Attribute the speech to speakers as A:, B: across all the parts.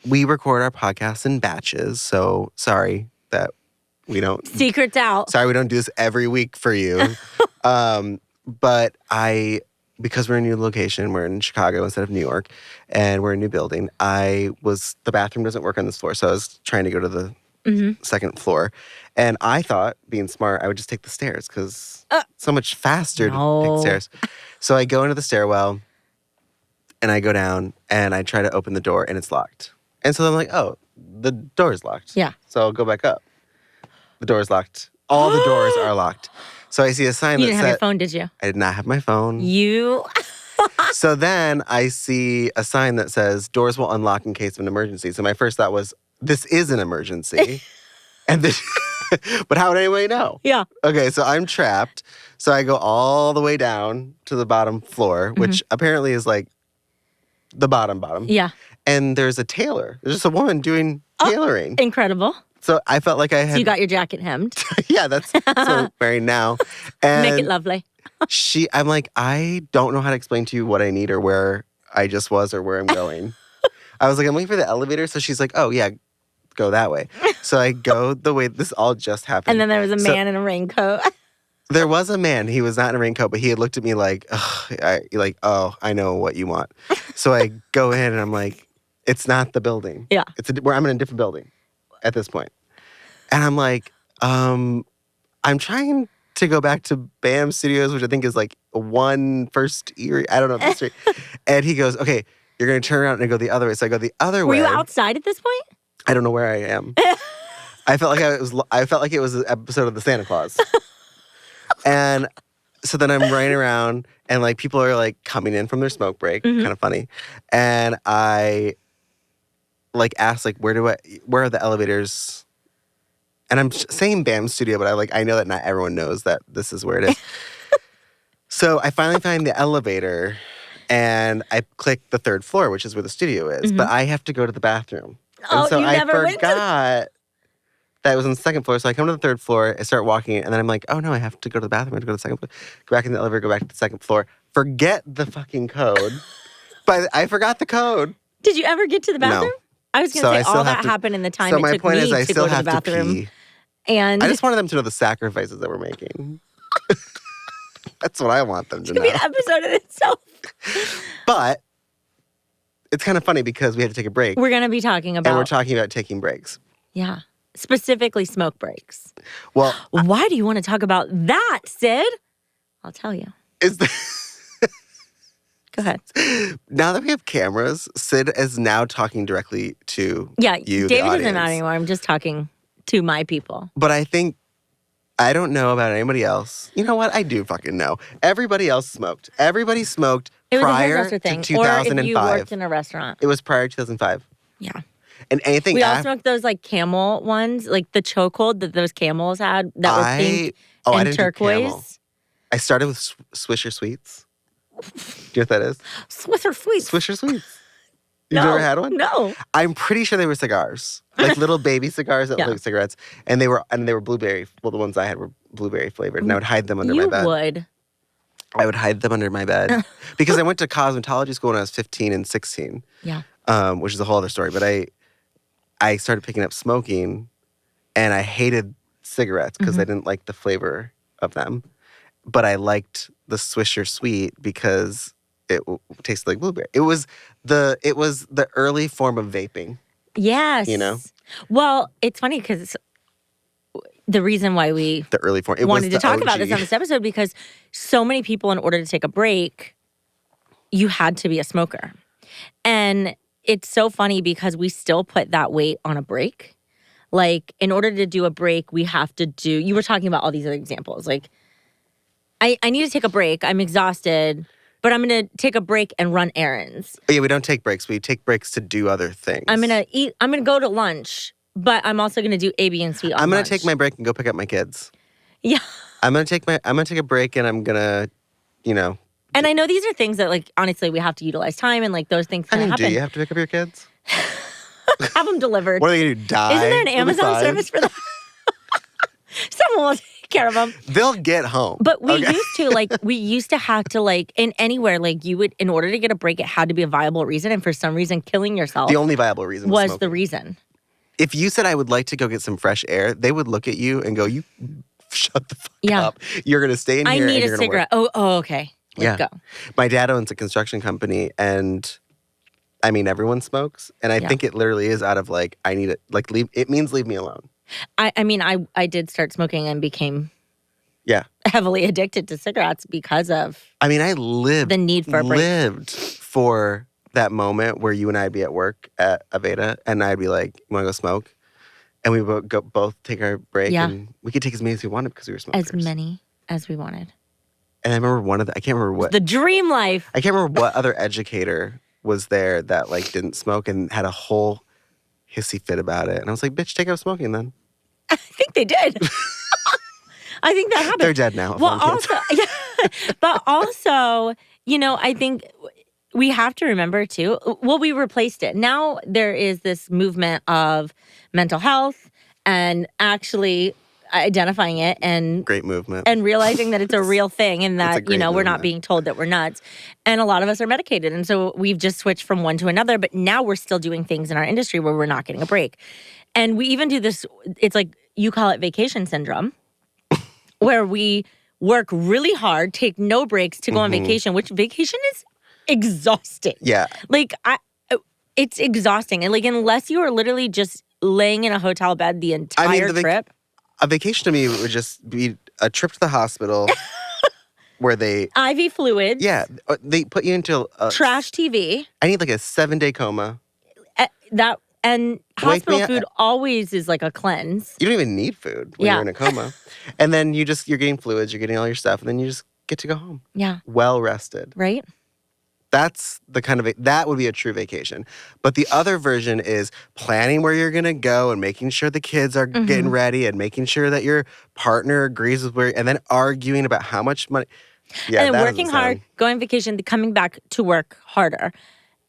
A: we record our podcasts in batches, so sorry that we don't.
B: Secrets out.
A: Sorry we don't do this every week for you. But because we're in a new location, we're in Chicago instead of New York, and we're in a new building, the bathroom doesn't work on this floor, so I was trying to go to the second floor. And I thought, being smart, I would just take the stairs because so much faster to take stairs. So I go into the stairwell, and I go down, and I try to open the door, and it's locked. And so I'm like, oh, the door is locked.
B: Yeah.
A: So I'll go back up. The door is locked. All the doors are locked. So I see a sign that said...
B: You didn't have your phone, did you?
A: I did not have my phone.
B: You...
A: So then I see a sign that says, doors will unlock in case of an emergency. So my first thought was, this is an emergency. But how would anybody know?
B: Yeah.
A: Okay, so I'm trapped. So I go all the way down to the bottom floor, which apparently is like the bottom.
B: Yeah.
A: And there's a tailor. There's just a woman doing tailoring.
B: Incredible.
A: So I felt like I had...
B: So you got your jacket hemmed.
A: Yeah, that's what I'm wearing now. And
B: Make it lovely.
A: I'm like, I don't know how to explain to you what I need or where I just was or where I'm going. I was like, I'm waiting for the elevator. So she's like, oh, yeah, go that way. So I go the way this all just happened.
B: And then there was a man in a raincoat.
A: There was a man. He was not in a raincoat, but he had looked at me like, I know what you want. So I go in and I'm like, it's not the building.
B: Yeah.
A: I'm in a different building at this point. And I'm like, I'm trying to go back to BAM Studios, which I think is like First Erie. I don't know the street. And he goes, okay, you're going to turn around and go the other way. So I go the other way.
B: Were you outside at this point?
A: I don't know where I am. I felt like it was an episode of the Santa Claus. And so then I'm running around and like people are like coming in from their smoke break, kind of funny. And I like asked like, where are the elevators? And I'm saying BAM Studio, but I know that not everyone knows that this is where it is. So I finally find the elevator and I click the third floor, which is where the studio is. But I have to go to the bathroom.
B: Oh,
A: and so
B: you never went to...
A: that it was on the second floor. So I come to the third floor, I start walking, and then I'm like, oh no, I have to go to the bathroom. I have to go to the second floor. Go back in the elevator, go back to the second floor. Forget the fucking code. But I forgot the code.
B: Did you ever get to the bathroom?
A: No.
B: I was going to say all that happened in the time it took me to go to the bathroom.
A: Pee.
B: And
A: I just wanted them to know the sacrifices that we're making. That's what I want them to know.
B: It could be an episode in itself.
A: But it's kind of funny because we had to take a break.
B: We're going to be talking about...
A: And we're talking about taking breaks.
B: Yeah. Specifically smoke breaks.
A: Well...
B: Why do you want to talk about that, Sid? I'll tell you. Go ahead.
A: Now that we have cameras, Sid is now talking directly to you,
B: David doesn't matter anymore. I'm just talking to my people.
A: But I don't know about anybody else. You know what? I do fucking know. Everybody else smoked. Everybody smoked prior to 2005.
B: Or if you worked in a restaurant.
A: It was prior to 2005.
B: Yeah.
A: And anything...
B: We all smoked those like camel ones, like the chokehold that those camels had that was pink and turquoise.
A: I started with Swisher Sweets. Do you know what that is?
B: Swisher Sweets.
A: Swisher Sweets. You've never had one?
B: No.
A: I'm pretty sure they were cigars. Like little baby cigars that look like cigarettes. And they were blueberry. Well, the ones I had were blueberry flavored. And I would hide them under my bed.
B: You would.
A: I would hide them under my bed. Because I went to cosmetology school when I was 15 and 16.
B: Yeah.
A: Which is a whole other story. But I started picking up smoking. And I hated cigarettes because I didn't like the flavor of them. But I liked the Swisher Sweet because it tasted like blueberry. It was the early form of vaping.
B: Yes.
A: You know?
B: Well, it's funny because the reason why we wanted to talk about this on this episode because so many people, in order to take a break, you had to be a smoker. And it's so funny because we still put that weight on a break. Like, in order to do a break, we have to do... You were talking about all these other examples. Like, I need to take a break. I'm exhausted. But I'm going to take a break and run errands.
A: Yeah, we don't take breaks. We take breaks to do other things.
B: I'm going to go to lunch, but I'm also going to do A, B, and C on
A: I'm going
B: lunch.
A: to take my break and go pick up my kids.
B: Yeah.
A: I'm going to take a break and I'm going to,
B: And I know these are things that, like, honestly, we have to utilize time and, like, those things can happen.
A: Do you have to pick up your kids?
B: Have them delivered.
A: What are they going to do, die?
B: Isn't there an Amazon service for that? Someone will take care of them.
A: They'll get home.
B: But we used to have to in anywhere, you would, in order to get a break, it had to be a viable reason. And for some reason, killing yourself.
A: The only viable reason
B: was the reason.
A: If you said, I would like to go get some fresh air, they would look at you and go, you shut the fuck up. You're going to stay in here.
B: I need a cigarette. Oh, okay. Let's go.
A: My dad owns a construction company, and I mean, everyone smokes. And I think it literally is out of I need it. It means leave me alone.
B: I did start smoking and became heavily addicted to cigarettes because of
A: I lived
B: the need for a break.
A: Lived for that moment where you and I'd be at work at Aveda, and I'd be like, you want to go smoke? And we would both take our break, and we could take as many as we wanted because we were smokers.
B: As many as we wanted.
A: And I remember I can't remember what.
B: The dream life.
A: I can't remember what other educator was there that didn't smoke and had a whole hissy fit about it. And I was like, bitch, take out smoking then.
B: I think they did. I think that happened.
A: They're dead now.
B: Well, also, but also, I think we have to remember too, we replaced it. Now there is this movement of mental health and actually identifying it and
A: great movement
B: and realizing that it's a real thing and that we're not being told that we're nuts, and a lot of us are medicated, and so we've just switched from one to another. But now we're still doing things in our industry where we're not getting a break, and we even do this. It's you call it vacation syndrome, where we work really hard, take no breaks to go on vacation, which vacation is exhausting.
A: Yeah,
B: it's exhausting, and unless you are literally just laying in a hotel bed the entire trip.
A: A vacation to me would just be a trip to the hospital where they...
B: IV fluids.
A: Yeah. They put you into...
B: trash TV.
A: I need a 7-day coma.
B: And hospital food always is a cleanse.
A: You don't even need food when you're in a coma. And then you're getting fluids, you're getting all your stuff, and then you just get to go home.
B: Yeah.
A: Well rested.
B: Right?
A: That's the kind of that would be a true vacation. But the other version is planning where you're going to go and making sure the kids are getting ready and making sure that your partner agrees with and then arguing about how much money. Yeah,
B: and then working hard, going on vacation, coming back to work harder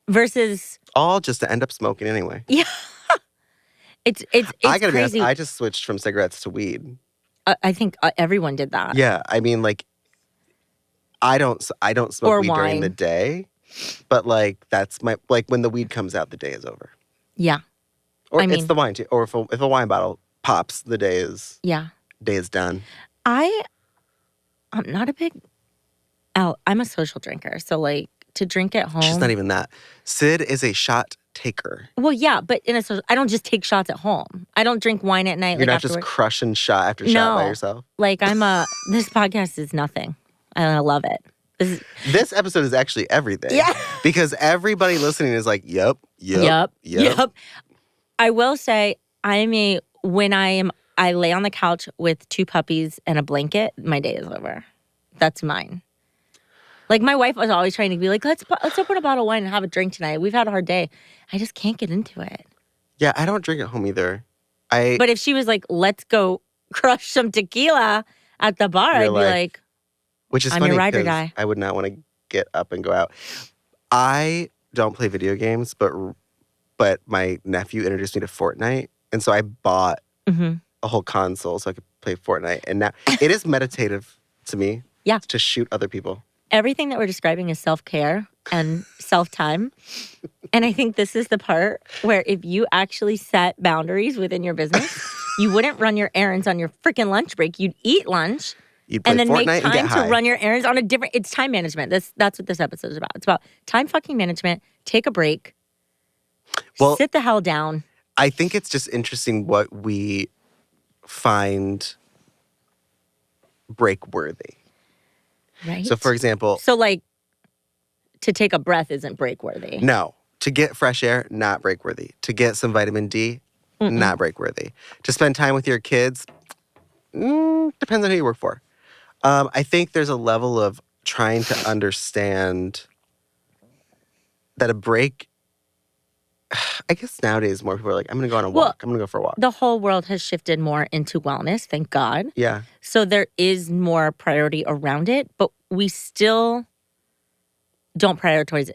B: versus
A: all just to end up smoking anyway.
B: Yeah. It's
A: I gotta
B: crazy.
A: Be honest, I just switched from cigarettes to weed.
B: I think everyone did that.
A: Yeah, I mean I don't smoke
B: or
A: weed
B: wine.
A: During the day. But that's my when the weed comes out, the day is over.
B: Yeah,
A: or it's the wine too. Or if a wine bottle pops, the day is done.
B: I'm not a big. I'm a social drinker, so to drink at home.
A: She's not even that. Sid is a shot taker.
B: Well, yeah, but I don't just take shots at home. I don't drink wine at night.
A: You're not just crushing shot after shot by yourself.
B: This podcast is nothing. I love it.
A: This episode is actually everything.
B: Yeah.
A: Because everybody listening is yep.
B: I will say, when I lay on the couch with 2 puppies and a blanket, my day is over. That's mine. My wife was always trying to be let's open a bottle of wine and have a drink tonight. We've had a hard day. I just can't get into it.
A: Yeah, I don't drink at home either.
B: But if she was let's go crush some tequila at the bar, I'd be
A: which is
B: I'm
A: funny
B: your ride or
A: because
B: die.
A: I would not want to get up and go out. I don't play video games, but my nephew introduced me to Fortnite, and so I bought a whole console so I could play Fortnite. And now it is meditative to me.
B: Yeah.
A: To shoot other people.
B: Everything that we're describing is self-care and self-time. And I think this is the part where if you actually set boundaries within your business, you wouldn't run your errands on your freaking lunch break. You'd eat lunch.
A: You'd play
B: and then
A: Fortnite
B: make
A: and
B: time
A: get
B: to
A: high.
B: run your errands on a different. It's time management. That's what this episode is about. It's about time fucking management. Take a break.
A: Well,
B: sit the hell down.
A: I think it's just interesting what we find break worthy.
B: Right.
A: So, for example,
B: to take a breath isn't break worthy.
A: No, to get fresh air, not break worthy. To get some vitamin D, not break worthy. To spend time with your kids, depends on who you work for. I think there's a level of trying to understand that a break, I guess nowadays more people are I'm going to go on a walk. I'm going to go for a walk.
B: The whole world has shifted more into wellness, thank God.
A: Yeah.
B: So there is more priority around it, but we still don't prioritize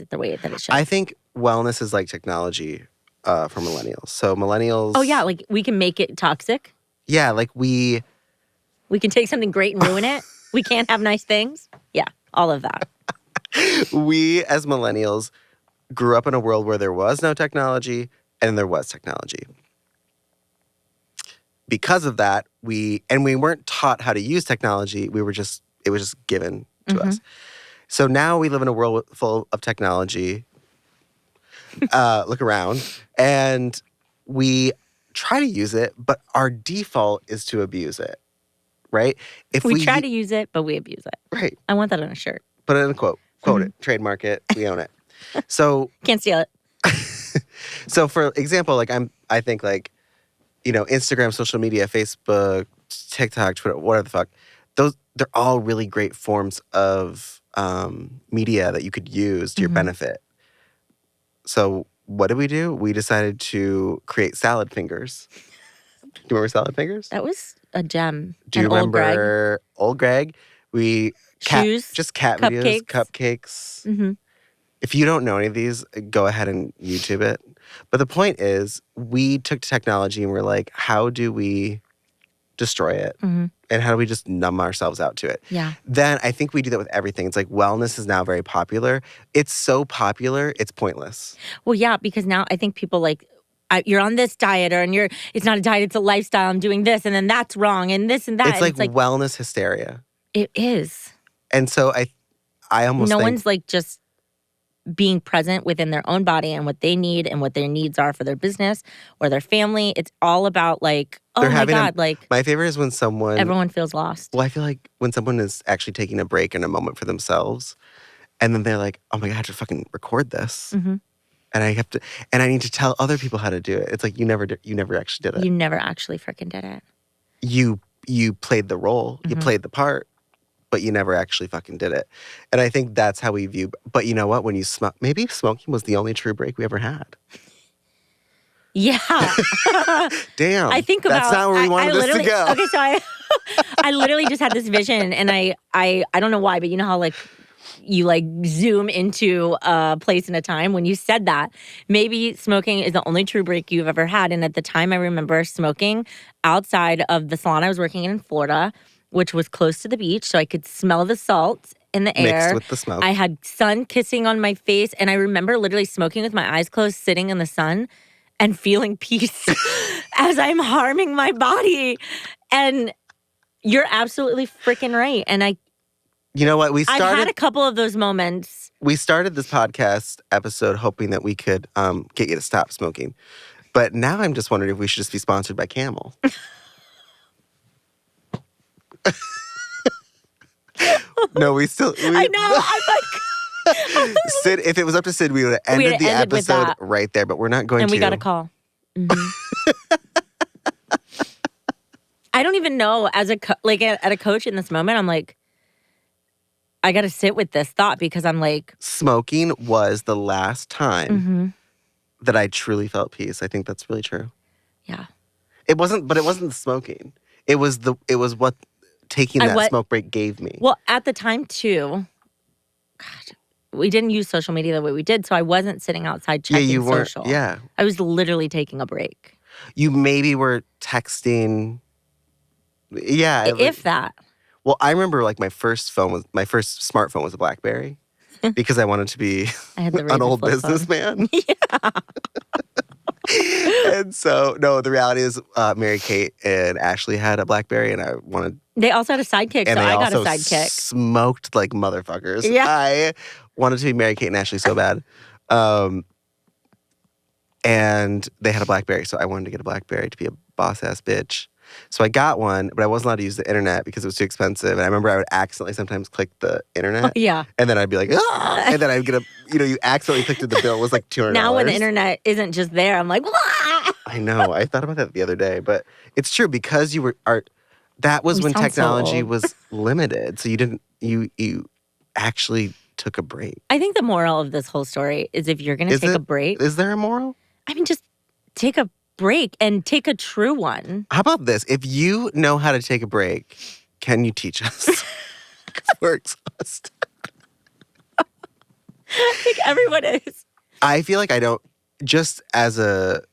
B: it the way that it should.
A: I think wellness is like technology for millennials. So millennials...
B: Oh, yeah, we can make it toxic.
A: Yeah,
B: We can take something great and ruin it. We can't have nice things. Yeah, all of that.
A: We, as millennials, grew up in a world where there was no technology and there was technology. Because of that, we weren't taught how to use technology. It was just given to us. So now we live in a world full of technology. Look around, and we try to use it, but our default is to abuse it, right? If
B: we try to use it, but we abuse it.
A: Right.
B: I want that on a shirt.
A: Put it in a quote. Quote it. Trademark it. We own it. So
B: can't steal it.
A: So for example, like I think like, you know, Instagram, social media, Facebook, TikTok, Twitter, whatever the fuck, they're all really great forms of media that you could use to your benefit. So what did we do? We decided to create salad fingers. Do you remember salad fingers?
B: That was a gem.
A: Do you remember Old Greg?
B: Shoes,
A: just cat
B: cupcakes.
A: Videos, cupcakes. If you don't know any of these, go ahead and YouTube it. But the point is, we took technology and we're like, how do we destroy it? And how do we just numb ourselves out to it?
B: Yeah.
A: Then I think we do that with everything. It's like wellness is now very popular. It's so popular, it's pointless.
B: Well, yeah, because now I think people like, you're on this diet or it's not a diet, it's a lifestyle. I'm doing this and then that's wrong and this and that.
A: It's like wellness hysteria.
B: It is.
A: And so I almost think
B: one's like just being present within their own body and what they need and what their needs are for their business or their family. It's all about like, oh my God, like.
A: My favorite is when
B: everyone feels lost.
A: Well, I feel like when someone is actually taking a break and a moment for themselves, and then they're like, oh my God, I have to fucking record this. And I need to tell other people how to do it. It's like you never actually did it.
B: You never actually freaking did it.
A: You played the role, you played the part, but you never actually fucking did it. And I think that's how we view. But you know what? When you smoke, maybe smoking was the only true break we ever had.
B: Yeah.
A: Damn.
B: I think about.
A: That's not where we wanted this to go.
B: Okay, so I literally just had this vision, and I don't know why, but you know how like you like zoom into a place and a time. When you said that, maybe smoking is the only true break you've ever had. And at the time, I remember smoking outside of the salon I was working in Florida, which was close to the beach, so I could smell the salt in the air.
A: Mixed with the smoke.
B: I had sun kissing on my face, and I remember literally smoking with my eyes closed, sitting in the sun, and feeling peace as I'm harming my body. And you're absolutely freaking right. And
A: you know what?
B: I've had a couple of those moments.
A: We started this podcast episode hoping that we could get you to stop smoking. But now I'm just wondering if we should just be sponsored by Camel. No, I know. I'm like... Sid, if it was up to Sid, we would have ended the episode right there. But we're not going to.
B: And we got a call. I don't even know, as at a coach in this moment, I'm like, I got to sit with this thought because I'm like...
A: Smoking was the last time that I truly felt peace. I think that's really true.
B: Yeah.
A: It wasn't the smoking. It was what taking that smoke break gave me.
B: Well, at the time too, God, we didn't use social media the way we did, so I wasn't sitting outside checking social.
A: Yeah.
B: I was literally taking a break.
A: You maybe were texting. Yeah.
B: If that.
A: Well, I remember like my first smartphone was a BlackBerry because I wanted to be an old businessman.
B: Yeah.
A: And so, no, the reality is Mary Kate and Ashley had a BlackBerry, and I wanted...
B: They also had a sidekick, so I got a sidekick.
A: Smoked like motherfuckers.
B: Yeah.
A: I wanted to be Mary Kate and Ashley so bad. And they had a BlackBerry, so I wanted to get a BlackBerry to be a boss-ass bitch. So I got one, but I wasn't allowed to use the internet because it was too expensive. And I remember I would accidentally sometimes click the internet.
B: Yeah.
A: And then I'd be like, ah! And then I'd get you accidentally clicked the bill. It was like $200.
B: Now when the internet isn't just there, I'm like, wah!
A: I know. I thought about that the other day. But it's true because that was when technology was limited. So you actually took a break.
B: I think the moral of this whole story is if you're going to take a break.
A: Is there a moral?
B: I mean, just take a break and take a true one.
A: How about this? If you know how to take a break, can you teach us? Because we're exhausted.
B: I think everyone is.
A: I feel like I don't, just as a...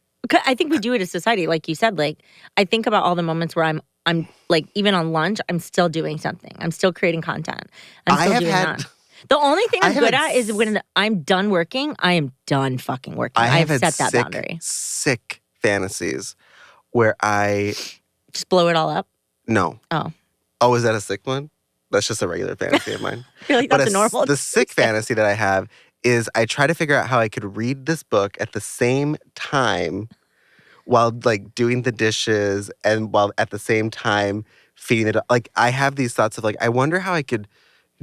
B: I think we do it as society. Like you said, like I think about all the moments where I'm I'm like, even on lunch, I'm still doing something. I'm still creating content. I'm still doing that. The only thing I'm good at is when I'm done working, I am done fucking working. I've set that boundary.
A: Sick fantasies where I
B: just blow it all up.
A: No. Oh, is that a sick one? That's just a regular fantasy of mine.
B: I feel like that's a normal.
A: The sick fantasy that I have is I try to figure out how I could read this book at the same time while like doing the dishes and while at the same time feeding it. Like I have these thoughts of like, I wonder how I could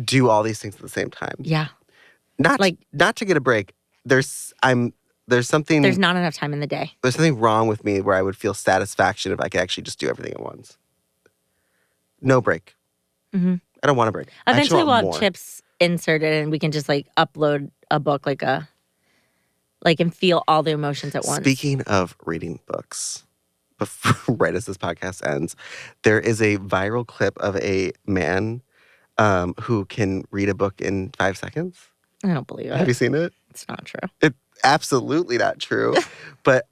A: do all these things at the same time.
B: Yeah.
A: Not to get a break. There's something.
B: There's not enough time in the day.
A: There's something wrong with me where I would feel satisfaction if I could actually just do everything at once. No break.
B: Mm-hmm.
A: I don't want a break.
B: Eventually we'll have chips inserted and we can just like upload a book and feel all the emotions at once.
A: Speaking of reading books, right as this podcast ends, there is a viral clip of a man who can read a book in 5 seconds.
B: I don't believe it.
A: Have you seen it?
B: It's not true.
A: It's absolutely not true. But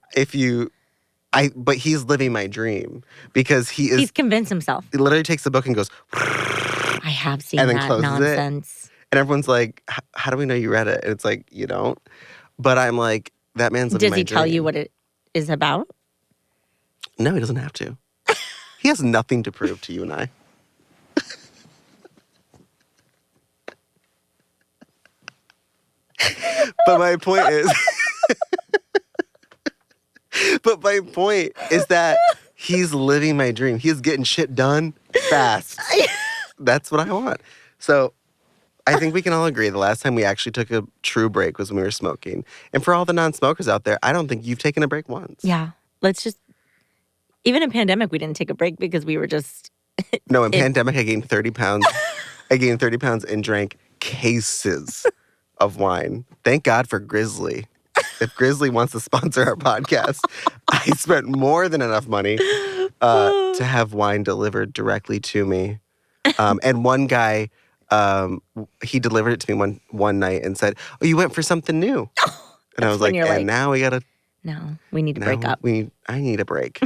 A: but he's living my dream because he's
B: convinced himself.
A: He literally takes the book and goes,
B: I have seen
A: and then
B: that
A: closes
B: nonsense.
A: It. And everyone's like, how do we know you read it? And it's like, you don't. But I'm like, that man's living my dream.
B: Does he tell you what it is about?
A: No, he doesn't have to. He has nothing to prove to you and I. But my point is that he's living my dream. He's getting shit done fast. That's what I want. So I think we can all agree the last time we actually took a true break was when we were smoking. And for all the non-smokers out there, I don't think you've taken a break once.
B: Yeah. Even in pandemic, we didn't take a break because we were just...
A: No, in pandemic, I gained 30 pounds. I gained 30 pounds and drank cases of wine. Thank God for Grizzly. If Grizzly wants to sponsor our podcast, I spent more than enough money to have wine delivered directly to me. And one guy, he delivered it to me one night and said, "Oh, you went for something new." And I was like, "And now we gotta."
B: No, we need to break up.
A: I need a break.